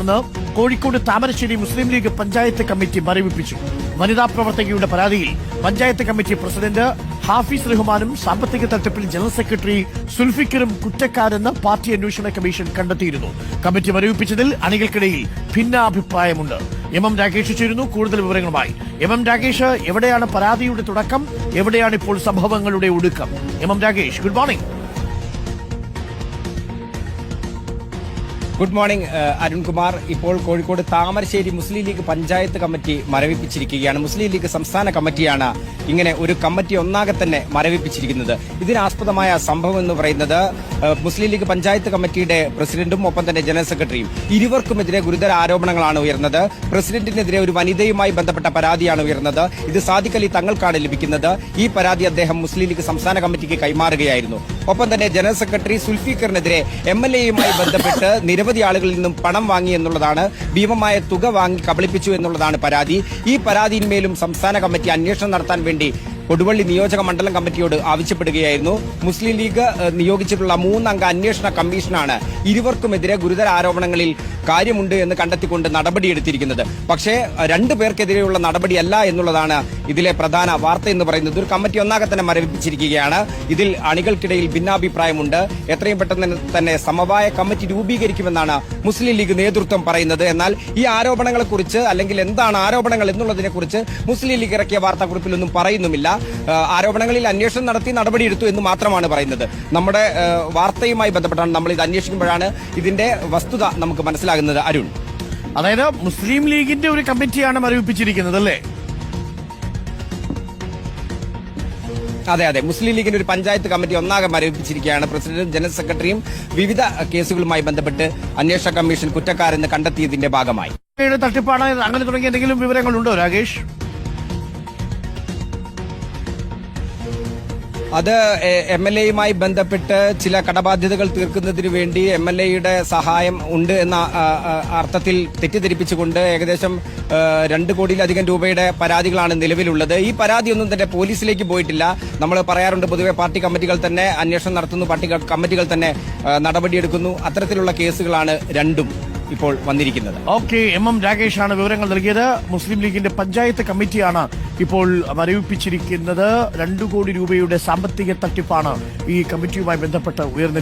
തുടർന്ന് കോഴിക്കോട് താമരശ്ശേരി മുസ്ലിം league panchayat committee മരവിപ്പിച്ചു. വനിതാ പ്രവർത്തകയുടെ പരാതിയിൽ പഞ്ചായത്ത് കമ്മിറ്റി പ്രസിഡന്റ് ഹാഫിസ് റഹ്മാനും സാമ്പത്തിക തട്ടിപ്പിൽ ജനറൽ സെക്രട്ടറി സുൽഫിക്കറും കുറ്റക്കാരെന്ന് പാർട്ടി അന്വേഷണ കമ്മീഷൻ കണ്ടെത്തിയിരുന്നു. കമ്മിറ്റി മരവിപ്പിച്ചതിൽ അണികൾക്കിടയിൽ ഭിന്നാഭിപ്രായമുണ്ട്. എം രാകേഷ് ചേരുന്നു കൂടുതൽ വിവരങ്ങളുമായി. എം രാകേഷ്, എവിടെയാണ് പരാതിയുടെ തുടക്കം, എവിടെയാണ് ഇപ്പോൾ സംഭവങ്ങളുടെ ഒടുക്കം? M Rakesh, good morning. Good morning Arunkumar. ഇപ്പോൾ കോഴിക്കോട് താമരശ്ശേരി മുസ്ലിം ലീഗ് പഞ്ചായത്ത് കമ്മിറ്റി മരവിപ്പിച്ചിരിക്കുകയാണ്. മുസ്ലിം ലീഗ് സംസ്ഥാന കമ്മിറ്റിയാണ് ഇങ്ങനെ ഒരു കമ്മിറ്റി ഒന്നാകെ തന്നെ മരവിപ്പിച്ചിരിക്കുന്നത്. ഇതിനാസ്പദമായ സംഭവം എന്ന് പറയുന്നത് മുസ്ലിം ലീഗ് പഞ്ചായത്ത് കമ്മിറ്റിയുടെ പ്രസിഡന്റും ഒപ്പം തന്നെ ജനറൽ സെക്രട്ടറിയും ഇരുവർക്കുമെതിരെ ഗുരുതര ആരോപണങ്ങളാണ് ഉയർന്നത്. പ്രസിഡന്റിനെതിരെ ഒരു വനിതയുമായി ബന്ധപ്പെട്ട പരാതിയാണ് ഉയർന്നത്. ഇത് സാദിഖ് അലി തങ്ങൾക്കാണ് ലഭിക്കുന്നത്. ഈ പരാതി അദ്ദേഹം മുസ്ലിം ലീഗ് സംസ്ഥാന കമ്മിറ്റിക്ക് കൈമാറുകയായിരുന്നു. ഒപ്പം തന്നെ ജനറൽ സെക്രട്ടറി സുൽഫിക്കറിനെതിരെ MLA-യുമായി ബന്ധപ്പെട്ട് നിരവധി ആളുകളിൽ നിന്നും പണം വാങ്ങി എന്നുള്ളതാണ്, ഭീമമായ തുക വാങ്ങി കബളിപ്പിച്ചു എന്നുള്ളതാണ് പരാതി. ഈ പരാതിയിന്മേലും സംസ്ഥാന കമ്മിറ്റി അന്വേഷണം നടത്താൻ വേണ്ടി കൊടുവള്ളി നിയോജക മണ്ഡലം കമ്മിറ്റിയോട് ആവശ്യപ്പെടുകയായിരുന്നു. മുസ്ലിം ലീഗ് നിയോഗിച്ചിട്ടുള്ള 3 അംഗ അന്വേഷണ കമ്മീഷനാണ് ഇരുവർക്കുമെതിരെ ഗുരുതര ആരോപണങ്ങളിൽ കാര്യമുണ്ട് എന്ന് കണ്ടെത്തിക്കൊണ്ട് നടപടിയെടുത്തിരിക്കുന്നത്. പക്ഷേ 2 പേർക്കെതിരെയുള്ള നടപടിയല്ല എന്നുള്ളതാണ് ഇതിലെ പ്രധാന വാർത്ത എന്ന് പറയുന്നത്. ഒരു കമ്മിറ്റി ഒന്നാകെ തന്നെ മരവിപ്പിച്ചിരിക്കുകയാണ്. ഇതിൽ അണികൾക്കിടയിൽ ഭിന്നാഭിപ്രായമുണ്ട്. എത്രയും പെട്ടെന്ന് തന്നെ സമവായ കമ്മിറ്റി രൂപീകരിക്കുമെന്നാണ് മുസ്ലിം ലീഗ് നേതൃത്വം പറയുന്നത്. എന്നാൽ ഈ ആരോപണങ്ങളെക്കുറിച്ച് അല്ലെങ്കിൽ എന്താണ് ആരോപണങ്ങൾ എന്നുള്ളതിനെക്കുറിച്ച് മുസ്ലിം ലീഗ് ഇറക്കിയ വാർത്താക്കുറിപ്പിലൊന്നും പറയുന്നുമില്ല. ആരോപണങ്ങളിൽ അന്വേഷണം നടത്തി നടപടിയെടുത്തു എന്ന് മാത്രമാണ് പറയുന്നത്. നമ്മുടെ വാർത്തയുമായി ബന്ധപ്പെട്ടാണ് നമ്മൾ ഇത് അന്വേഷിക്കുമ്പോഴാണ് ഇതിന്റെ വസ്തുത നമുക്ക് മനസ്സിലാകുന്നത്. അരുൺ, അതായത് മുസ്ലിം ലീഗിന്റെ ഒരു കമ്മിറ്റിയാണ് മരവിപ്പിച്ചിരിക്കുന്നത് അല്ലേ? അതെ, മുസ്ലിം ലീഗിന്റെ ഒരു പഞ്ചായത്ത് കമ്മിറ്റി ഒന്നാകെ മരവിപ്പിച്ചിരിക്കുകയാണ്. പ്രസിഡന്റും ജനറൽ സെക്രട്ടറിയും വിവിധ കേസുകളുമായി ബന്ധപ്പെട്ട് അന്വേഷണ കമ്മീഷൻ കുറ്റക്കാരെന്ന് കണ്ടെത്തിയതിന്റെ ഭാഗമായി. തട്ടിപ്പാണ് അങ്ങനെ തുടങ്ങിയ എന്തെങ്കിലും വിവരങ്ങളുണ്ടോ രാകേഷ്? അത് MLA-യുമായി ബന്ധപ്പെട്ട് ചില കടബാധ്യതകൾ തീർക്കുന്നതിന് വേണ്ടി MLA-യുടെ സഹായം ഉണ്ട് എന്ന അർത്ഥത്തിൽ തെറ്റിദ്ധരിപ്പിച്ചുകൊണ്ട് ഏകദേശം 2 കോടിയിലധികം രൂപയുടെ പരാതികളാണ് നിലവിലുള്ളത്. ഈ പരാതിയൊന്നും തന്നെ പോലീസിലേക്ക് പോയിട്ടില്ല. നമ്മൾ പറയാറുണ്ട്, പൊതുവെ പാർട്ടി കമ്മിറ്റികൾ തന്നെ അന്വേഷണം നടത്തുന്നു, പാർട്ടി കമ്മിറ്റികൾ തന്നെ നടപടിയെടുക്കുന്നു. അത്തരത്തിലുള്ള കേസുകളാണ് 2ഉം ഇപ്പോൾ വന്നിരിക്കുന്നത്. ഓക്കെ, എം രാകേഷാണ് വിവരങ്ങൾ നൽകിയത്. മുസ്ലിം ലീഗിന്റെ പഞ്ചായത്ത് കമ്മിറ്റിയാണ് ഇപ്പോൾ മരവിപ്പിച്ചിരിക്കുന്നത്. 2 കോടി രൂപയുടെ സാമ്പത്തിക തട്ടിപ്പാണ് ഈ കമ്മിറ്റിയുമായി ബന്ധപ്പെട്ട് ഉയർന്നിരിക്കുന്നത്.